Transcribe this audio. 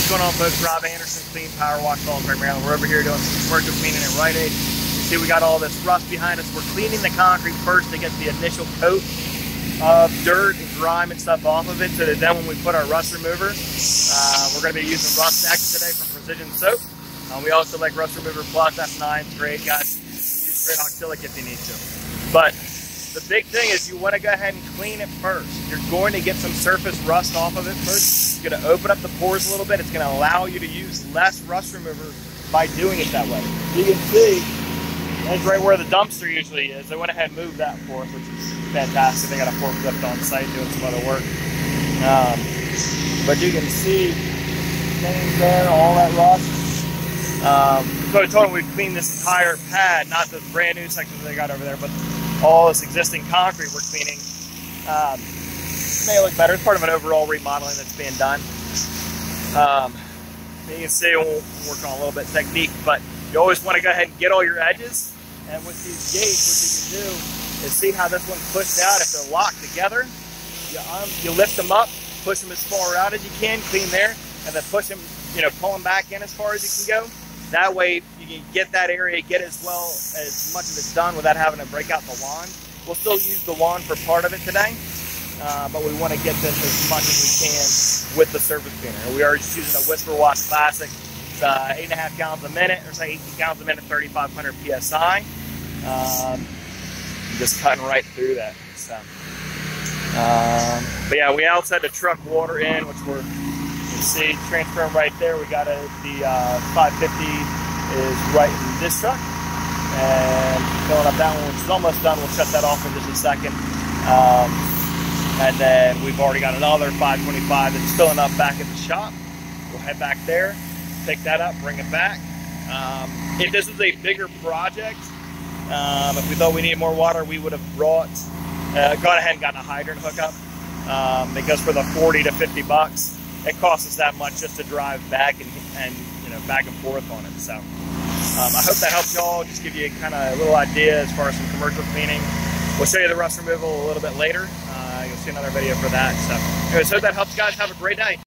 what's going on, folks? Rob Anderson, Clean Power Wash, Salisbury, Maryland. We're over here doing some commercial cleaning at Rite Aid. You see we got all this rust behind us. We're cleaning the concrete first to get the initial coat of dirt and grime and stuff off of it, so that then when we put our rust remover, we're going to be using Rust X today from Precision Soap. We also like Rust Remover Plus. F9 is great, guys. Use straight oxalic if you need to. But the big thing is you want to go ahead and clean it first. You're going to get some surface rust off of it first. It's going to open up the pores a little bit. It's going to allow you to use less rust remover by doing it that way. You can see that's right where the dumpster usually is. They went ahead and moved that for us, which is fantastic. They got a forklift on site doing some other work. But you can see things there, all that rust. So I told them we'd clean this entire pad, not the brand new section that they got over there, but all this existing concrete we're cleaning. It may look better. It's part of an overall remodeling that's being done. You can see we'll work on a little bit of technique, but you always want to go ahead and get all your edges. And with these gates, what you can do is see how this one's pushed out. If they're locked together, you lift them up, push them as far out as you can, clean there, and then push them, pull them back in as far as you can go. That way you can get that area, get as much of it done without having to break out the lawn. We'll still use the lawn for part of it today, but we want to get this as much as we can with the surface cleaner. We are just using a Whisper Wash Classic. It's 8.5 gallons a minute, or say 18 gallons a minute, 3,500 PSI. Just cutting right through that. So, but yeah, we also had to truck water in, which you can see transferring right there. We got the 550 is right in this truck, and filling up that one, which is almost done. We'll shut that off in just a second. And then we've already got another 525 that's filling up back at the shop. We'll head back there, pick that up, bring it back. If this was a bigger project, if we thought we needed more water, we would have gone ahead and gotten a hydrant hookup, because for the 40 to 50 bucks, it costs us that much just to drive back and back and forth on it. So I hope that helps y'all, just give you kind of a little idea as far as some commercial cleaning. We'll show you the rust removal a little bit later. You'll see another video for that. So anyways, hope that helps, guys. Have a great night.